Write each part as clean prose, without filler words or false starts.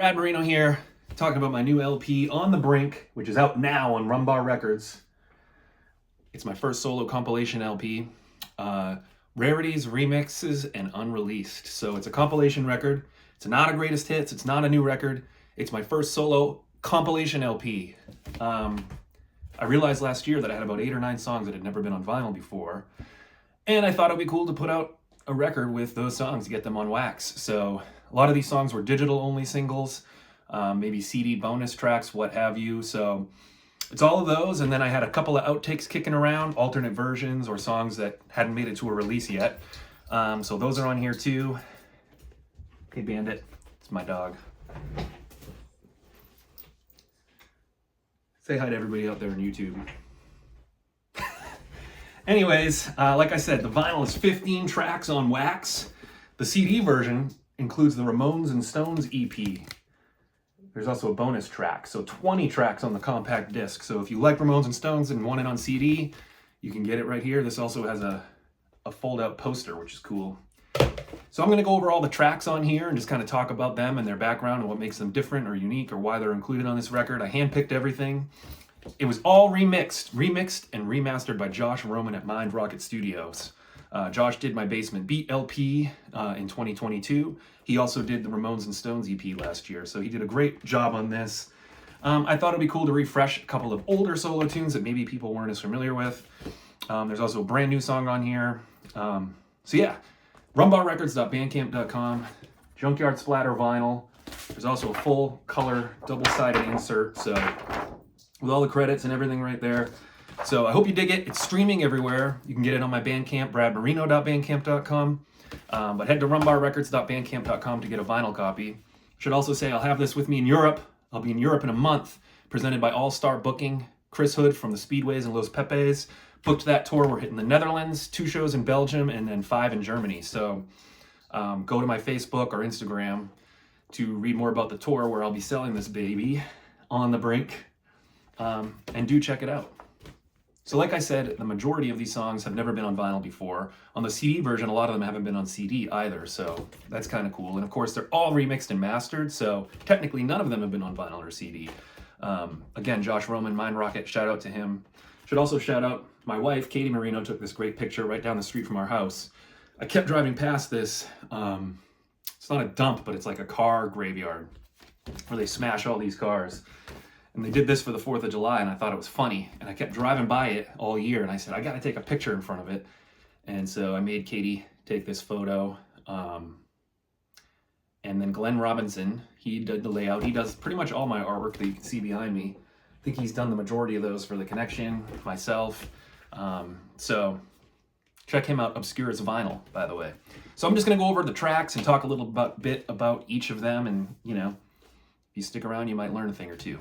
Marino here, talking about my new LP, On the Brink, which is out now on Rum Bar Records. It's my first solo compilation LP. Rarities, remixes, and unreleased. So it's a compilation record. It's not a greatest hits. It's not a new record. It's my first solo compilation LP. I realized last year that I had about 8 or 9 songs that had never been on vinyl before. And I thought it'd be cool to put out a record with those songs to get them on wax. So a lot of these songs were digital only singles, maybe CD bonus tracks, what have you. So it's all of those. And then I had a couple of outtakes kicking around, alternate versions or songs that hadn't made it to a release yet. So those are on here too. Hey Bandit, it's my dog. Say hi to everybody out there on YouTube. Anyways, like I said, the vinyl is 15 tracks on wax. The CD version includes the Ramones and Stones EP. There's also a bonus track, so 20 tracks on the compact disc. So if you like Ramones and Stones and want it on CD, you can get it right here. This also has a fold-out poster, which is cool. So I'm going to go over all the tracks on here and just kind of talk about them and their background and what makes them different or unique or why they're included on this record. I handpicked everything. It was all remixed and remastered by Josh Roman at Mind Rocket Studios. Josh did my Basement Beat LP in 2022. He also did the Ramones and Stones EP last year, so he did a great job on this. I thought it'd be cool to refresh a couple of older solo tunes that maybe people weren't as familiar with. There's also a brand new song on here. So yeah, rumbarrecords.bandcamp.com, Junkyard Splatter vinyl. There's also a full color double-sided insert, so with all the credits and everything right there. So I hope you dig it. It's streaming everywhere. You can get it on my Bandcamp, bradmarino.bandcamp.com. But head to rumbarrecords.bandcamp.com to get a vinyl copy. Should also say I'll have this with me in Europe. I'll be in Europe in a month, presented by All Star Booking. Chris Hood from the Speedways and Los Pepes booked that tour. We're hitting the Netherlands, 2 shows in Belgium, and then 5 in Germany. So go to my Facebook or Instagram to read more about the tour where I'll be selling this baby, On the Brink. And do check it out. So like I said, the majority of these songs have never been on vinyl before. On the CD version, a lot of them haven't been on CD either, so that's kind of cool. And of course, they're all remixed and mastered, so technically none of them have been on vinyl or CD. Again, Josh Roman, Mind Rocket, shout out to him. Should also shout out my wife, Katie Marino, took this great picture right down the street from our house. I kept driving past this. It's not a dump, but it's like a car graveyard where they smash all these cars. And they did this for the 4th of July, and I thought it was funny. And I kept driving by it all year, and I said, I got to take a picture in front of it. And so I made Katie take this photo. And then Glenn Robinson, he did the layout. He does pretty much all my artwork that you can see behind me. I think he's done the majority of those for The Connection, myself. So check him out, Obscura's Vinyl, by the way. So I'm just going to go over the tracks and talk a little bit about each of them. And, you know, if you stick around, you might learn a thing or two.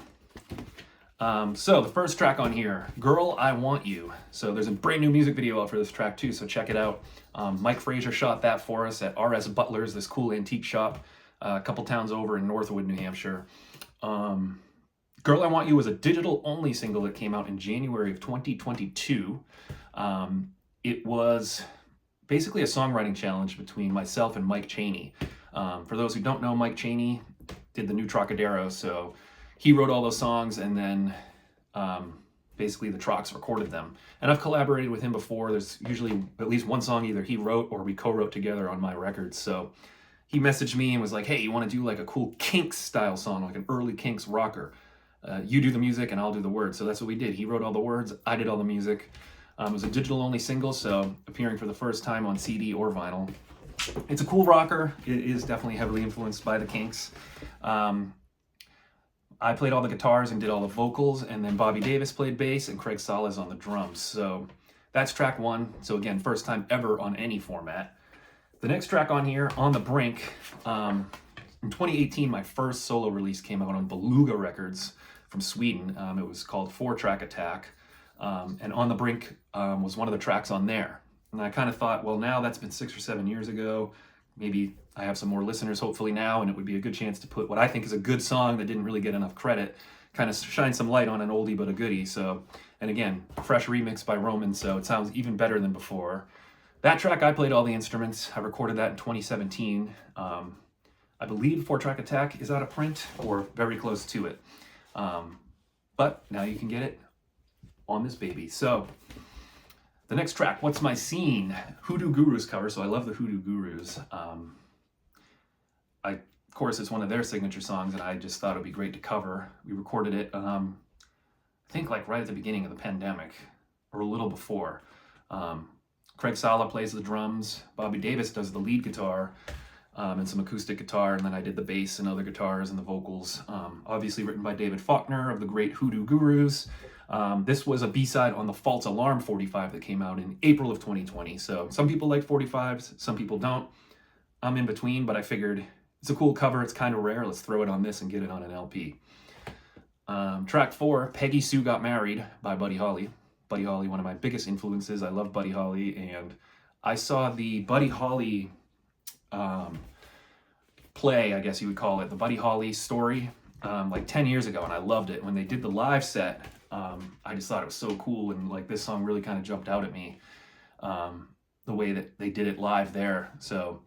So the first track on here, Girl, I Want You. So there's a brand new music video out for this track too, so check it out. Mike Frazier shot that for us at R.S. Butler's, this cool antique shop, a couple towns over in Northwood, New Hampshire. Girl, I Want You was a digital-only single that came out in January of 2022. It was basically a songwriting challenge between myself and Mike Chaney. For those who don't know, Mike Chaney did the new Trocadero, so he wrote all those songs, and then basically the Trocs recorded them. And I've collaborated with him before. There's usually at least one song either he wrote or we co-wrote together on my records. So he messaged me and was like, hey, you want to do like a cool Kinks style song, like an early Kinks rocker? You do the music and I'll do the words. So that's what we did. He wrote all the words, I did all the music. It was a digital-only single, so appearing for the first time on CD or vinyl. It's a cool rocker. It is definitely heavily influenced by the Kinks. I played all the guitars and did all the vocals, and then Bobby Davis played bass and Craig Salas on the drums. So that's track 1. So again, first time ever on any format. The next track on here, On the Brink. In 2018, my first solo release came out on Beluga Records from Sweden. It was called 4-Track Attack. And On the Brink was one of the tracks on there. And I kind of thought, well, now that's been 6 or 7 years ago. Maybe I have some more listeners hopefully now, and it would be a good chance to put what I think is a good song that didn't really get enough credit, kind of shine some light on an oldie but a goodie. So, and again, fresh remix by Roman, so it sounds even better than before. That track, I played all the instruments. I recorded that in 2017. I believe 4-Track Attack is out of print or very close to it. But now you can get it on this baby. So the next track, What's My Scene? Hoodoo Gurus cover. So I love the Hoodoo Gurus. Of course, it's one of their signature songs, and I just thought it would be great to cover. We recorded it, I think, like right at the beginning of the pandemic, or a little before. Craig Sala plays the drums. Bobby Davis does the lead guitar and some acoustic guitar, and then I did the bass and other guitars and the vocals. Obviously written by David Faulkner of the great Hoodoo Gurus. This was a B-side on the False Alarm 45 that came out in April of 2020. So some people like 45s, some people don't. I'm in between, but I figured it's a cool cover. It's kind of rare. Let's throw it on this and get it on an LP. Track 4, Peggy Sue Got Married by Buddy Holly. Buddy Holly, one of my biggest influences. I love Buddy Holly, and I saw the Buddy Holly play, I guess you would call it, the Buddy Holly story, like 10 years ago, and I loved it. When they did the live set, I just thought it was so cool, and like this song really kind of jumped out at me, the way that they did it live there. So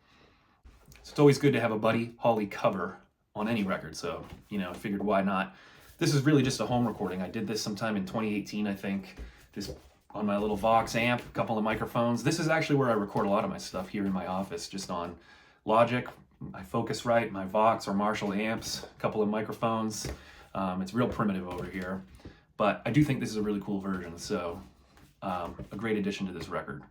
it's always good to have a Buddy Holly cover on any record, so, you know, I figured why not. This is really just a home recording. I did this sometime in 2018, I think, just on my little Vox amp, a couple of microphones. This is actually where I record a lot of my stuff here in my office, just on Logic, my Focusrite, my Vox or Marshall amps, a couple of microphones. It's real primitive over here, but I do think this is a really cool version, so a great addition to this record.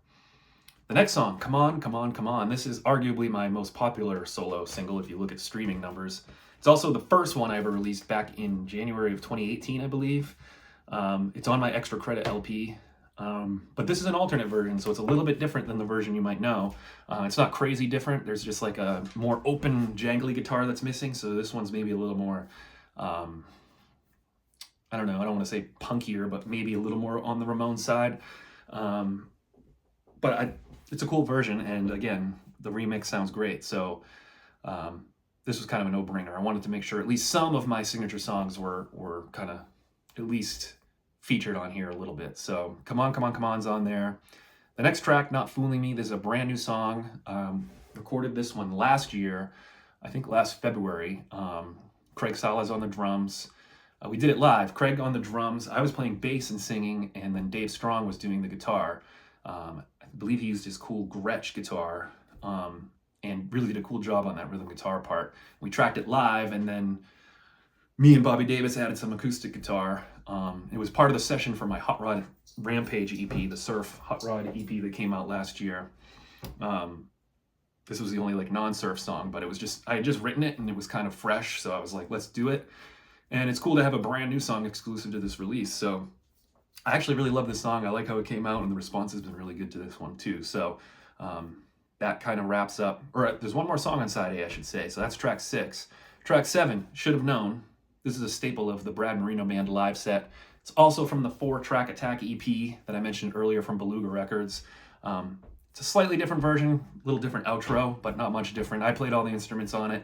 The next song, Come On, Come On, Come On. This is arguably my most popular solo single if you look at streaming numbers. It's also the first one I ever released back in January of 2018, I believe. It's on my Extra Credit LP. But this is an alternate version, so it's a little bit different than the version you might know. It's not crazy different. There's just like a more open, jangly guitar that's missing, so this one's maybe a little more, I don't know, I don't want to say punkier, but maybe a little more on the Ramones side. It's a cool version, and again, the remix sounds great, so this was kind of a no-brainer. I wanted to make sure at least some of my signature songs were kind of at least featured on here a little bit. So Come On, Come On, Come On's on there. The next track, Not Fooling Me, this is a brand new song. Recorded this one last year, I think last February. Craig Sala's on the drums. We did it live. Craig on the drums. I was playing bass and singing, and then Dave Strong was doing the guitar. I believe he used his cool Gretsch guitar and really did a cool job on that rhythm guitar part. We tracked it live, and then me and Bobby Davis added some acoustic guitar. It was part of the session for my Hot Rod Rampage EP, the Surf Hot Rod EP that came out last year. This was the only like non-surf song, but it was just, I had just written it and it was kind of fresh, so I was like, let's do it. And it's cool to have a brand new song exclusive to this release. So I actually really love this song. I like how it came out, and the response has been really good to this one too. So that kind of wraps up, or there's one more song on side A, I should say. So that's track 6. Track 7, Should Have Known. This is a staple of the Brad Marino Band live set. It's also from the 4-Track Attack EP that I mentioned earlier from Beluga Records. It's a slightly different version, a little different outro, but not much different. I played all the instruments on it.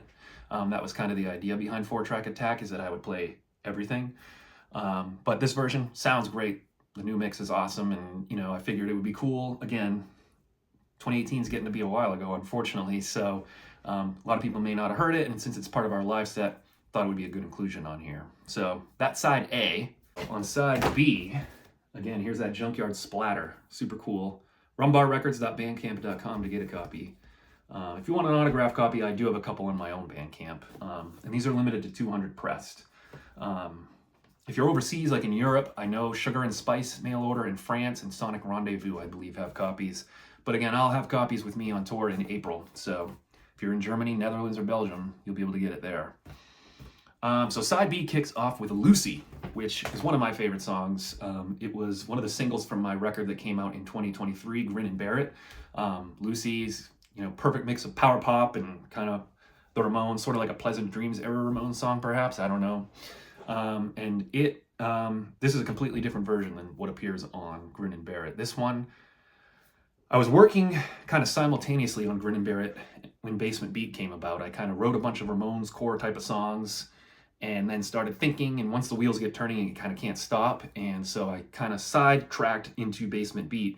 That was kind of the idea behind 4-Track Attack, is that I would play everything. But this version sounds great. The new mix is awesome, and you know, I figured it would be cool. Again, 2018 is getting to be a while ago, unfortunately, so a lot of people may not have heard it, and since it's part of our live set, thought it would be a good inclusion on here. So that's side A. On side B, again, here's that Junkyard Splatter. Super cool. rumbarrecords.bandcamp.com to get a copy. If you want an autograph copy, I do have a couple on my own Bandcamp. And these are limited to 200 pressed. If you're overseas, like in Europe, I know Sugar and Spice mail order in France and Sonic Rendezvous, I believe, have copies. But again, I'll have copies with me on tour in April. So if you're in Germany, Netherlands, or Belgium, you'll be able to get it there. So side B kicks off with Lucy, which is one of my favorite songs. It was one of the singles from my record that came out in 2023, Grin and Bear It. Lucy's, you know, perfect mix of power pop and kind of the Ramones, sort of like a Pleasant Dreams era Ramones song, perhaps. I don't know. This is a completely different version than what appears on Grin and Bear It. This one, I was working kind of simultaneously on Grin and Bear It when Basement Beat came about. I kind of wrote a bunch of Ramones core type of songs, and then started thinking, and once the wheels get turning, you kind of can't stop. And so I kind of sidetracked into Basement Beat.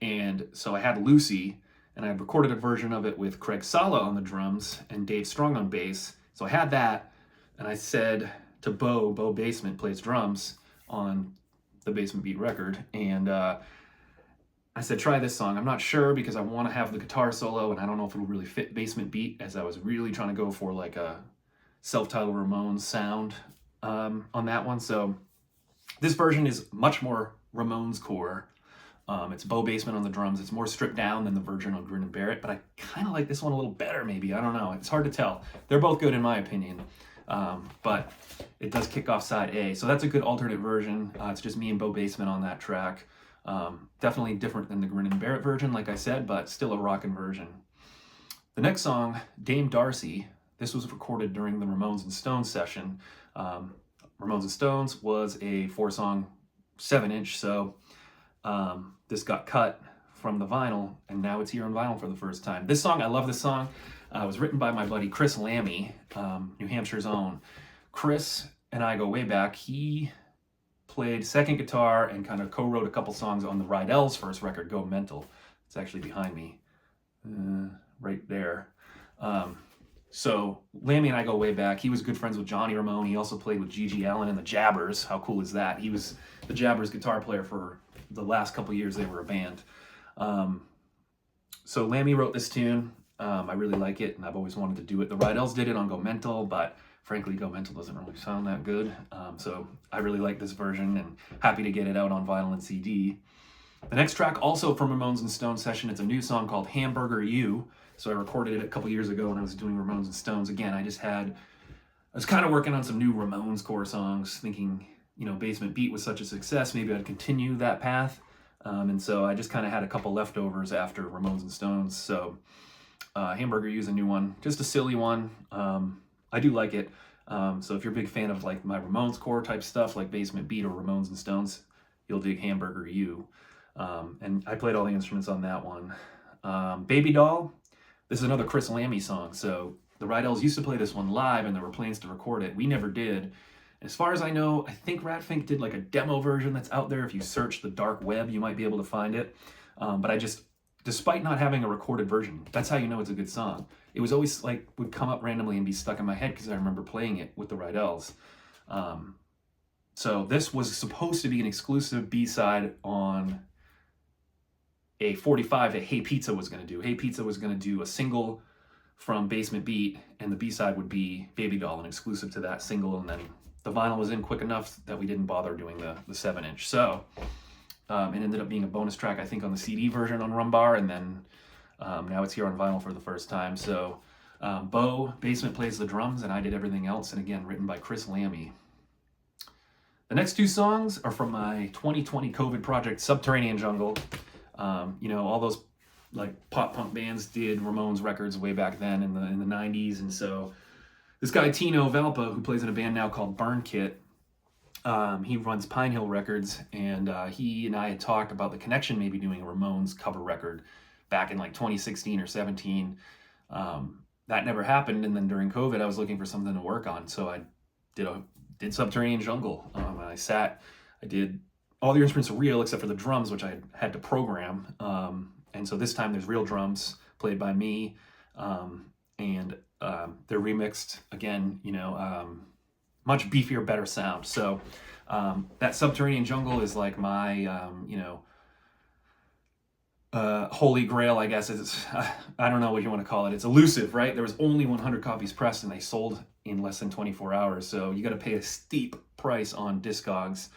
And so I had Lucy, and I had recorded a version of it with Craig Sala on the drums and Dave Strong on bass. So I had that, and I said to Bo Basement plays drums on the Basement Beat record, and I said, try this song. I'm not sure because I want to have the guitar solo, and I don't know if it'll really fit Basement Beat, as I was really trying to go for like a self-titled Ramones sound on that one. So this version is much more Ramones core. It's Bo Basement on the drums. It's more stripped down than the version on Grin and Bear It, but I kind of like this one a little better, maybe. I don't know. It's hard to tell. They're both good in my opinion, but it does kick off side A. So that's a good alternate version. It's just me and Bo Basement on that track. Definitely different than the Grin and Bear It version, like I said, but still a rockin' version. The next song, Dame Darcy, this was recorded during the Ramones and Stones session. Ramones and Stones was a 4-song 7-inch, so this got cut from the vinyl, and now it's here on vinyl for the first time. This song, I love this song. It was written by my buddy Chris Lammy, New Hampshire's own. Chris and I go way back. He played second guitar and kind of co-wrote a couple songs on the Rydell's first record, Go Mental. It's actually behind me, right there. So Lammy and I go way back. He was good friends with Johnny Ramone. He also played with G.G. Allen and the Jabbers. How cool is that? He was the Jabbers guitar player for the last couple years they were a band. So Lammy wrote this tune. I really like it, and I've always wanted to do it. The Rydells did it on Go Mental, but frankly, Go Mental doesn't really sound that good. So I really like this version, and happy to get it out on vinyl and CD. The next track, also from Ramones and Stones session, it's a new song called Hamburger You. So I recorded it a couple years ago when I was doing Ramones and Stones. Again, I was kind of working on some new Ramones core songs, thinking, Basement Beat was such a success, maybe I'd continue that path. And so I just kind of had a couple leftovers after Ramones and Stones. So Hamburger You is a new one, just a silly one. I do like it. So if you're a big fan of like my Ramones core type stuff, like Basement Beat or Ramones and Stones, you'll dig Hamburger You. And I played all the instruments on that one. Baby Doll, this is another Chris Lammy song. So the Rydells used to play this one live, and there were plans to record it. We never did. As far as I know, I think Ratfink did like a demo version that's out there. If you search the dark web, you might be able to find it. But I just, despite not having a recorded version, that's how you know it's a good song. It was always like, would come up randomly and be stuck in my head because I remember playing it with the Rydells. So this was supposed to be an exclusive B-side on a 45 that Hey Pizza was going to do. Hey Pizza was going to do a single from Basement Beat, and the B-side would be Baby Doll, an exclusive to that single, and then the vinyl was in quick enough that we didn't bother doing the 7-inch. So it ended up being a bonus track, I think, on the CD version on Rum Bar, and then now it's here on vinyl for the first time. So Bo Basement plays the drums, and I did everything else, and again, written by Chris Lammy. The next two songs are from my 2020 COVID project, Subterranean Jungle. All those like pop punk bands did Ramones records way back then in the 90s, and so this guy Tino Valpa, who plays in a band now called Burn Kit, he runs Pine Hill Records, and he and I had talked about the connection, maybe doing a Ramones cover record back in like 2016 or 17. That never happened, and then during COVID, I was looking for something to work on, so I did Subterranean Jungle. I did all the instruments are real except for the drums, which I had to program. And so this time there's real drums played by me, and they're remixed again, much beefier, better sound. So that Subterranean Jungle is like my, holy grail, I guess. I don't know what you want to call it. It's elusive, right? There was only 100 copies pressed, and they sold in less than 24 hours. So you got to pay a steep price on Discogs.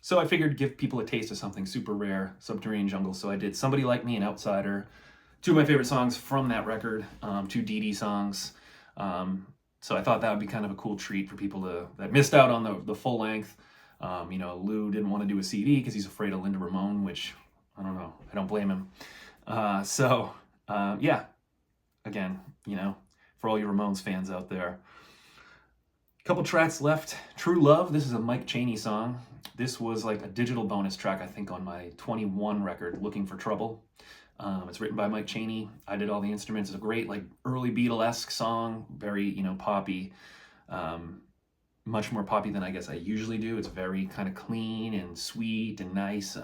So I figured give people a taste of something super rare, Subterranean Jungle. So I did Somebody Like Me, An Outsider, two of my favorite songs from that record, two Dee Dee songs. So I thought that would be kind of a cool treat for people that missed out on the full length. Lou didn't want to do a CD because he's afraid of Linda Ramone, which, I don't know, I don't blame him. Again, for all you Ramones fans out there. Couple tracks left. True Love, this is a Mike Chaney song. This was like a digital bonus track, I think, on my 21 record, Looking for Trouble. It's written by Mike Chaney. I did all the instruments. It's a great, like, early Beatle-esque song, very, poppy. Much more poppy than I guess I usually do. It's very kind of clean and sweet and nice,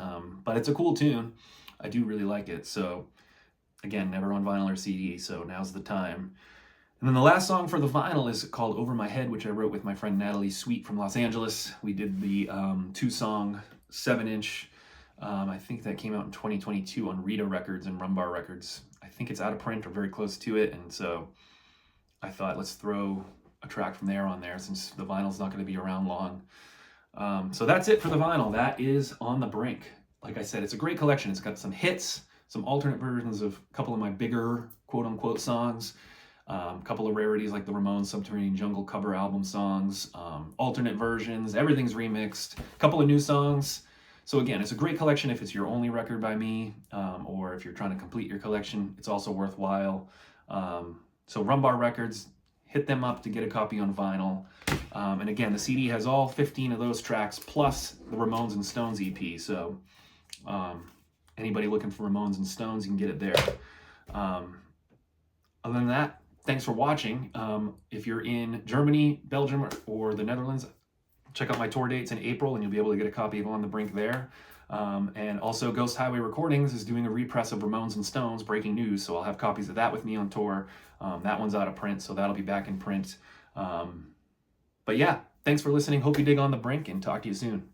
but it's a cool tune. I do really like it. So Again, never on vinyl or CD, so now's the time. And then the last song for the vinyl is called Over My Head, which I wrote with my friend Natalie Sweet from Los Angeles. We did the 2-song 7-inch. I think that came out in 2022 on Rita Records and Rum Bar Records. I think it's out of print or very close to it, and so I thought let's throw a track from there on there since the vinyl's not going to be around long. So that's it for the vinyl. That is On the Brink. Like I said, it's a great collection. It's got some hits, some alternate versions of a couple of my bigger quote-unquote songs, a couple of rarities like the Ramones Subterranean Jungle cover album songs, alternate versions, everything's remixed, a couple of new songs. So again, it's a great collection if it's your only record by me, or if you're trying to complete your collection, it's also worthwhile. So Rum Bar Records, hit them up to get a copy on vinyl. And again, the CD has all 15 of those tracks, plus the Ramones and Stones EP. So anybody looking for Ramones and Stones, you can get it there. Other than that, thanks for watching. If you're in Germany, Belgium, or the Netherlands, check out my tour dates in April, and you'll be able to get a copy of On the Brink there. And also Ghost Highway Recordings is doing a repress of Ramones and Stones, Breaking News, so I'll have copies of that with me on tour. That one's out of print, so that'll be back in print. But yeah, thanks for listening. Hope you dig On the Brink, and talk to you soon.